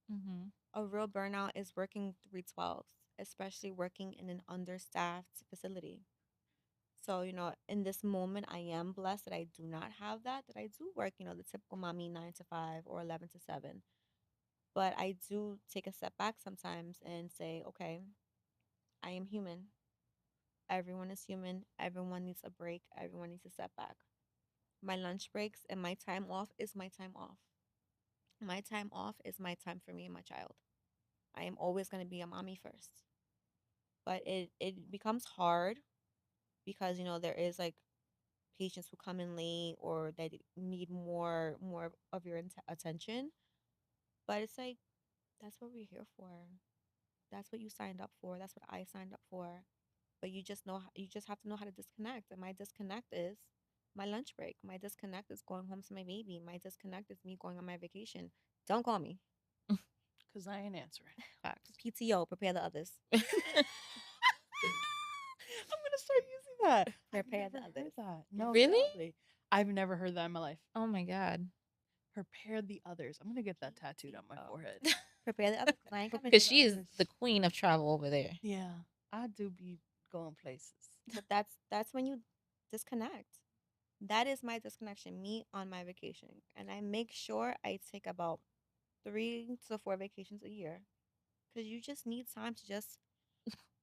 C: Mhm.
B: A real burnout is working 312s, especially working in an understaffed facility. So, in this moment, I am blessed that I do not have that I do work, the typical mommy 9 to 5 or 11 to 7. But I do take a step back sometimes and say, okay, I am human. Everyone is human. Everyone needs a break. Everyone needs a step back. My lunch breaks and my time off is my time off. My time off is my time for me and my child. I am always going to be a mommy first. But it becomes hard because, there is like patients who come in late or that need more of your attention. But it's like, that's what we're here for. That's what you signed up for. That's what I signed up for. But you just have to know how to disconnect. And my disconnect is my lunch break. My disconnect is going home to my baby. My disconnect is me going on my vacation. Don't call me.
A: Because I ain't answering.
C: Facts.
B: PTO, prepare the others.
A: I'm gonna start using that. I've
B: Prepare the
A: never heard
B: others.
A: that. No,
C: Really?
A: seriously. I've never heard that in my life.
C: Oh my god.
A: Prepare the others. I'm gonna get that tattooed on my
B: PTO.
A: forehead.
B: Prepare the others because I ain't coming.
C: Cause
A: Prepare the
C: she is
A: others.
C: the queen of travel over there.
A: Yeah, I do be going places.
B: But that's when you disconnect. That is my disconnection, me on my vacation. And I make sure I take about 3 to 4 vacations a year. Because you just need time to just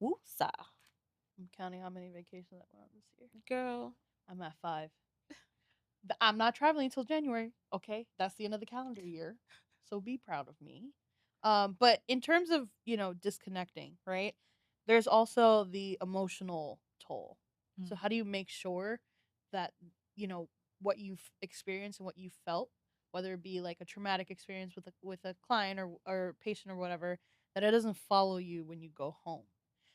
B: woosah.
A: I'm counting how many vacations I went on this year.
C: Girl.
A: I'm at 5. I'm not traveling until January. Okay, that's the end of the calendar year. So be proud of me. But in terms of disconnecting, right? There's also the emotional toll. So
C: Mm.
A: how do you make sure that you know what you've experienced and what you felt, whether it be like a traumatic experience with a client or patient or whatever, that it doesn't follow you when you go home?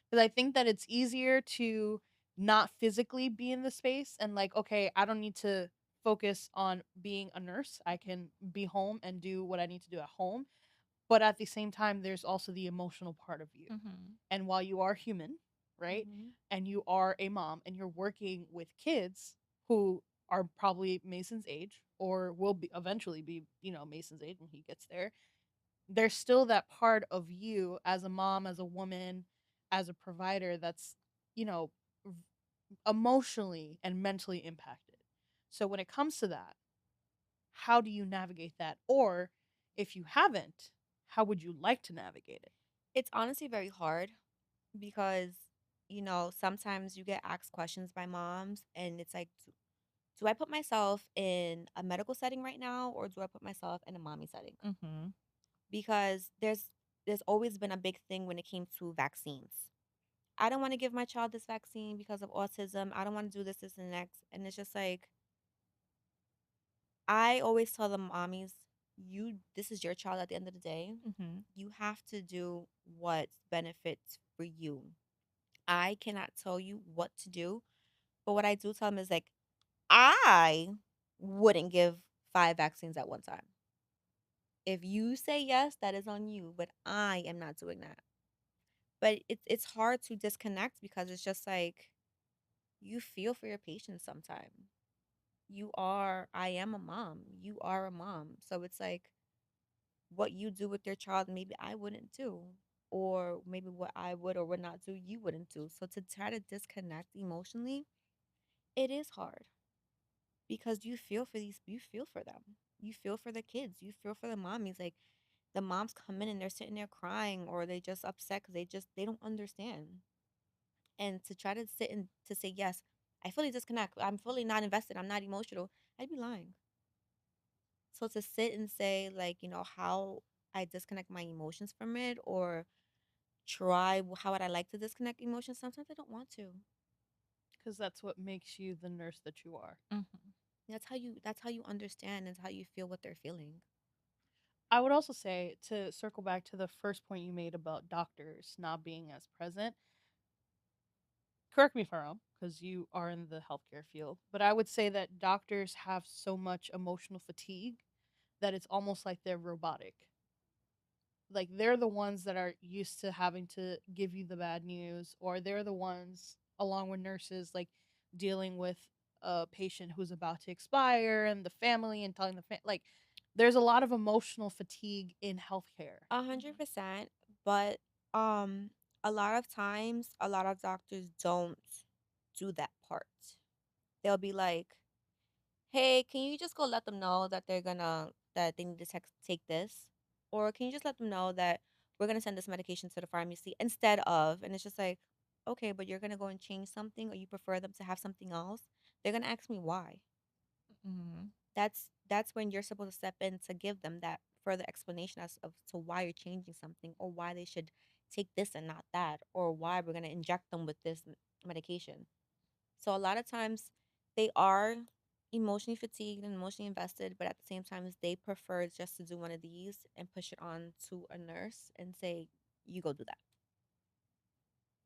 A: Because I think that it's easier to not physically be in the space and like, okay, I don't need to focus on being a nurse. I can be home and do what I need to do at home. But at the same time, there's also the emotional part of you.
C: Mhm.
A: And while you are human, right?
B: Mhm.
A: And you are a mom and you're working with kids who are probably Mason's age or will be eventually be, Mason's age when he gets there. There's still that part of you as a mom, as a woman, as a provider that's, you know, emotionally and mentally impacted. So when it comes to that, how do you navigate that? Or if you haven't, how would you like to navigate it?
B: It's honestly very hard because, sometimes you get asked questions by moms and it's like, do I put myself in a medical setting right now or do I put myself in a mommy setting?
C: Mhm.
B: Because there's always been a big thing when it came to vaccines. I don't want to give my child this vaccine because of autism. I don't want to do this, this, and next. And it's just like I always tell the mommies, this is your child at the end of the day.
C: Mhm.
B: You have to do what benefits for you. I cannot tell you what to do, but what I do tell them is like I wouldn't give 5 vaccines at one time. If you say yes, that is on you, but I am not doing that. But it's hard to disconnect because it's just like you feel for your patients sometimes. I am a mom. You are a mom. So it's like what you do with your child, maybe I wouldn't do. Or maybe what I would or would not do, you wouldn't do. So to try to disconnect emotionally, it is hard because you feel for them. You feel for the kids. You feel for the mommies. Like the moms come in and they're sitting there crying or they just upset because they don't understand. And to try to sit and to say yes, I fully disconnect. I'm fully not invested. I'm not emotional. I'd be lying. So to sit and say like, how I disconnect my emotions from it or how would I like to disconnect emotions, sometimes I don't want to.
A: Because that's what makes you the nurse that you are.
C: Mhm.
B: That's how you understand and how you feel what they're feeling.
A: I would also say, to circle back to the first point you made about doctors not being as present, correct me if I'm wrong, because you are in the healthcare field, but I would say that doctors have so much emotional fatigue that it's almost like they're robotic. Like they're the ones that are used to having to give you the bad news, or they're the ones, along with nurses, like dealing with a patient who's about to expire and the family and telling like there's a lot of emotional fatigue in healthcare.
B: A hundred
C: Mhm.
B: percent. But um a lot of times a lot of doctors don't do that part. They'll be like, hey, can you just go let them know that that they need to take this? Or can you just let them know that we're gonna send this medication to the pharmacy instead of, and it's just like, okay, but you're gonna go and change something or you prefer them to have something else? They're gonna ask me why.
C: Mhm.
B: That's when you're supposed to step in to give them that further explanation as of to why you're changing something or why they should take this and not that or why we're gonna inject them with this medication. So a lot of times they are emotionally fatigued and emotionally invested, but at the same time they prefer just to do one of these and push it on to a nurse and say, you go do that.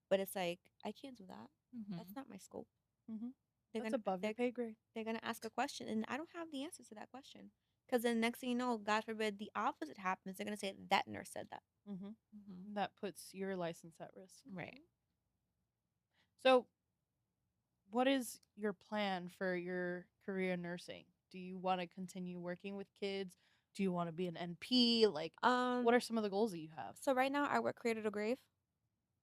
B: But it's like, I can't do that. That's
C: Mhm.
B: not my scope.
A: Hmm.
B: They're
A: That's
B: gonna
A: above your
B: they're
A: pay grade.
B: they're gonna ask a question and I don't have the answer to that question. Because then next thing you know, God forbid the opposite happens, they're gonna say that nurse said that.
A: Hmm.
C: Mhm.
A: That puts your license at risk.
C: Right.
A: So, what is your plan for your career in nursing? Do you want to continue working with kids? Do you want to be an NP? Like, what
B: Um
A: are some of the goals that you have?
B: so right now I work cradle to grave.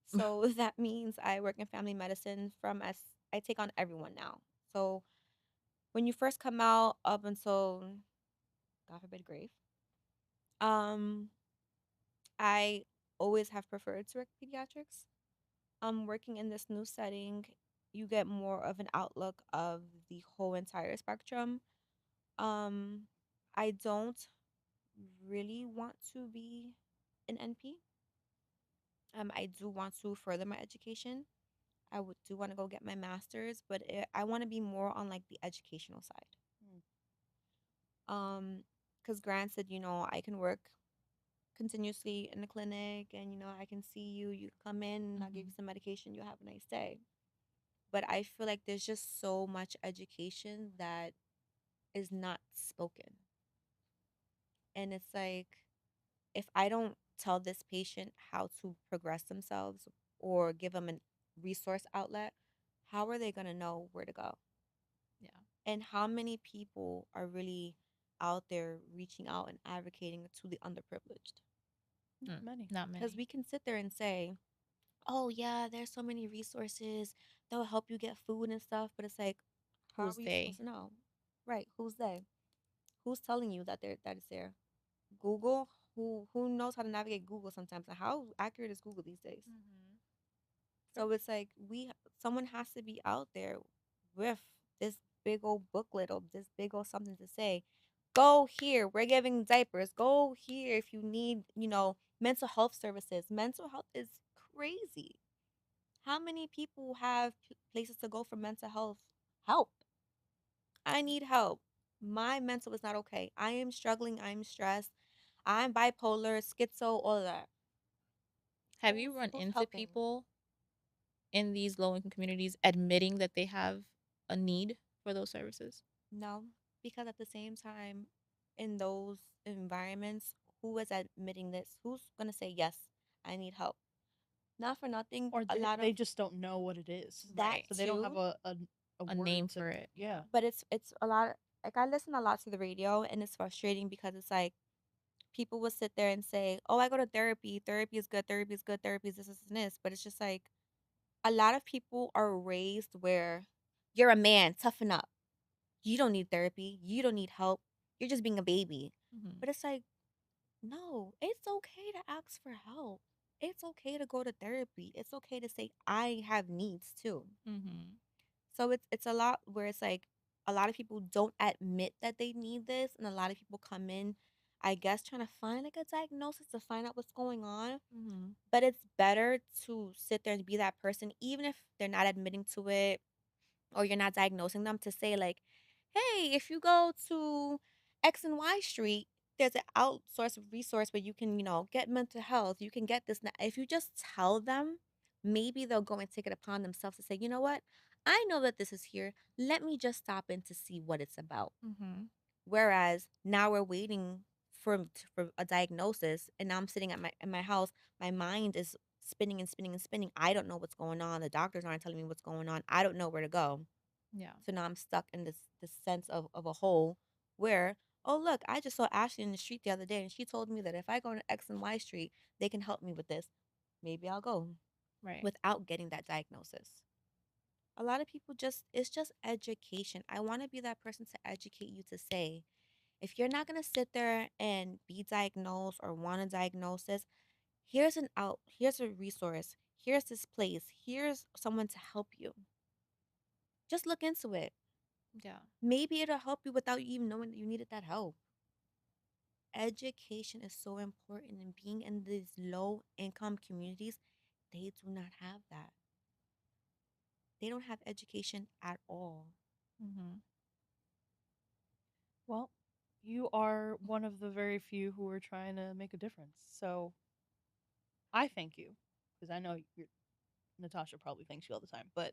B: So that means I work in family medicine from as I take on everyone now. So when you first come out up until God forbid grave, um, I always have preferred to work pediatrics. Working in this new setting, you get more of an outlook of the whole entire spectrum. Um, I don't really want to be an NP. I do want to further my education. I would do want to go get my master's, but I want to be more on like the educational side.
A: Mm.
B: Because granted, I can work continuously in the clinic, and I can see you. You come in, and I'll give you
C: Mhm.
B: some medication. You'll have a nice day. But I feel like there's just so much education that is not spoken, and it's like if I don't tell this patient how to progress themselves or give them an resource outlet, how are they going to know where to go?
C: Yeah.
B: And how many people are really out there reaching out and advocating to the underprivileged?
A: Not many.
C: Not
B: Because
C: many.
B: we can sit there and say, oh, yeah, there's so many resources that will help you get food and stuff. But it's like, how are
C: Who's
B: we supposed
C: they?
B: to know? Right. Who's they? Who's telling you that it's there? Google? Who knows how to navigate Google sometimes? And how accurate is Google these days?
C: Mm-hmm.
A: Fair.
B: So it's like someone has to be out there with this big old booklet or this big old something to say, go here, we're giving diapers. Go here if you need, mental health services. Mental health is crazy. How many people have places to go for mental health help? I need help. My mental is not okay. I am struggling. I'm stressed. I'm bipolar, schizo, all of that.
C: Have you run
B: Who's
C: into
B: helping?
C: people in these low income communities admitting that they have a need for those services?
B: No, because at the same time, in those environments, who is admitting this? Who's gonna say yes? I need help. Not for nothing.
A: Or
B: A lot
A: they
B: of
A: just don't know what it is.
B: that
C: Right.
A: So they don't have
B: too,
A: a
C: A
A: word
C: name
A: to,
C: for it.
A: yeah.
C: Yeah.
B: but it's a lot. Like I listen a lot to the radio, and it's frustrating because it's like people will sit there and say, "Oh, I go to therapy. Therapy is good. Therapy is good. Therapy is this and this." But it's just like a lot of people are raised where you're a man, toughen up. You don't need therapy. You don't need help. You're just being a baby.
C: Mm-hmm.
B: But it's like, no, it's okay to ask for help. It's okay to go to therapy. It's okay to say I have needs too.
C: Mm-hmm.
B: So it's a lot where it's like a lot of people don't admit that they need this, and a lot of people come in, I guess, trying to find like a diagnosis to find out what's going on.
C: Mm-hmm.
B: But it's better to sit there and be that person, even if they're not admitting to it or you're not diagnosing them, to say like, hey, if you go to X and Y Street, there's an outsource resource where you can, get mental health, you can get this. If you just tell them, maybe they'll go and take it upon themselves to say, you know what, I know that this is here, let me just stop in to see what it's about.
C: Mm-hmm.
B: Whereas now we're waiting for a diagnosis, and now I'm sitting at my house, my mind is spinning and spinning and spinning. I don't know what's going on, the doctors aren't telling me what's going on, I don't know where to go.
C: Yeah.
B: So now I'm stuck in this sense of a hole where, oh look, I just saw Ashley in the street the other day and she told me that if I go to X and Y Street, they can help me with this. Maybe I'll go
C: Right.
B: without getting that diagnosis. A lot of people just it's just education. I want to be that person to educate you to say, if you're not going to sit there and be diagnosed or want a diagnosis, here's a resource. Here's this place. Here's someone to help you. Just look into it.
C: Yeah.
B: Maybe it'll help you without you even knowing that you needed that help. Education is so important, and being in these low income communities, they do not have that. They don't have education at all.
C: Mm-hmm.
A: Well, you are one of the very few who are trying to make a difference. So I thank you because I know Natasha probably thanks you all the time, but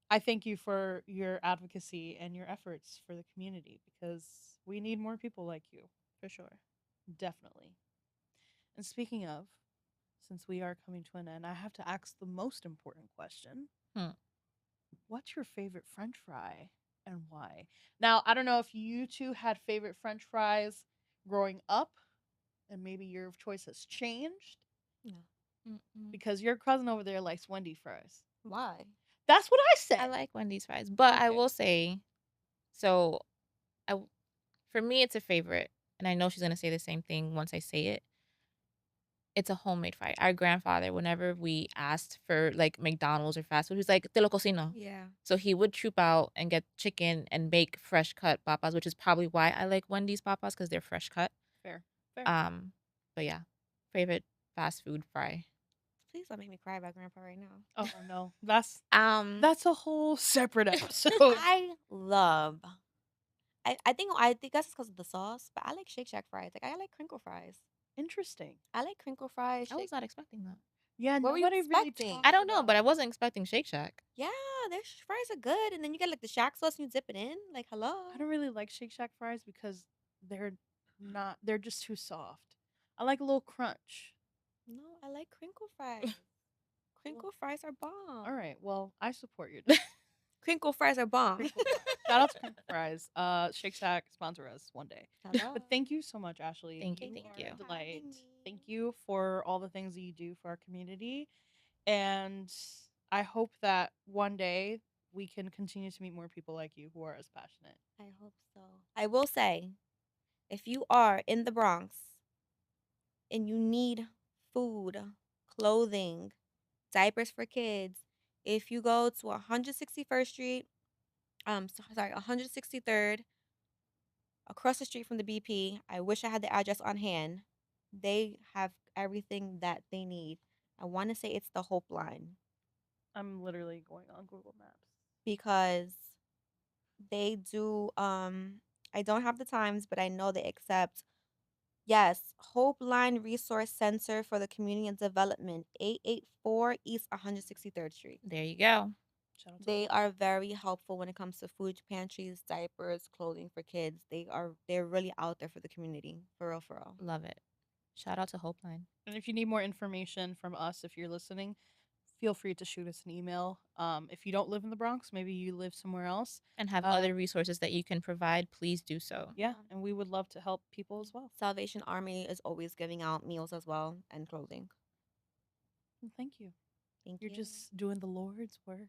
A: I thank you for your advocacy and your efforts for the community because we need more people like you.
C: For sure.
A: Definitely. And speaking of, since we are coming to an end, I have to ask the most important question.
C: Hmm.
A: What's your favorite french fry and why? Now, I don't know if you two had favorite french fries growing up and maybe your choice has changed
B: No.
C: Mm-mm.
A: because your cousin over there likes Wendy fries.
B: Why?
A: That's what I
C: I
A: said.
C: like Wendy's fries, but I
A: Okay.
C: will say, so I, for me, it's a favorite, and I know she's gonna say the same thing once I say it. It's a homemade fry. Our grandfather, whenever we asked for like McDonald's or fast food, he was like, "Te lo cocino."
B: Yeah.
C: So he would troop out and get chicken and make fresh cut papas, which is probably why I like Wendy's papas because they're fresh cut.
A: Fair. Fair.
C: Um, but yeah, favorite fast food fry.
B: Please don't make me cry about grandpa right now.
A: Oh no. That's
B: Um,
A: that's a whole separate episode.
B: I love. I think that's because of the sauce, but I like Shake Shack fries. Like I like crinkle fries.
A: Interesting.
B: I like crinkle fries.
C: I
B: Shake.
C: was not expecting that.
A: Yeah,
B: What were you
A: nobody really
C: I
B: expecting?
A: talks
C: don't know, but
A: about.
C: I wasn't expecting Shake Shack.
B: Yeah, their fries are good, and then you get like the Shack sauce and you dip it in. Like
A: I
B: hello.
A: don't really like Shake Shack fries because they're they're just too soft. I like a little crunch.
B: No, I like crinkle fries. Crinkle fries are
A: All
B: bomb.
A: right. Well, I support your decision.
B: Crinkle fries are bomb.
A: Crinkle fries. Shout out to Crinkle Fries. Shake Shack sponsor us one day.
B: Hello.
A: But thank you so much, Ashley.
C: Thank you,
A: You
B: Thank you
C: thank
A: are
B: for
A: a
C: you.
A: delight.
B: having
A: Thank
B: me.
A: you for all the things that you do for our community. And I hope that one day we can continue to meet more people like you who are as passionate.
B: I hope so. I will say, if you are in the Bronx and you need food, clothing, diapers for kids, if you go to 161st Street, sorry, 163rd, across the street from the BP, I wish I had the address on hand. They have everything that they need. I want to say it's the Hope Line
A: I'm literally going on Google Maps.
B: because they do I don't have the times, but I know they accept. Yes, Hope Line Resource Center for the Community and Development, 884 East 163rd Street.
C: There you go.
A: Shout out to
B: They
A: Hope.
B: are very helpful when it comes to food pantries, diapers, clothing for kids. They're really out there for the community. For real, for real.
C: Love it. Shout out to Hopeline.
A: And if you need more information from us, if you're listening, feel free to shoot us an email. If you don't live in the Bronx, maybe you live somewhere else.
C: And have other resources that you can provide, please do so.
A: Yeah, and we would love to help people as well.
B: Salvation Army is always giving out meals as well and clothing.
A: Well, thank you.
B: Thank
A: You're
B: you.
A: just doing the Lord's work.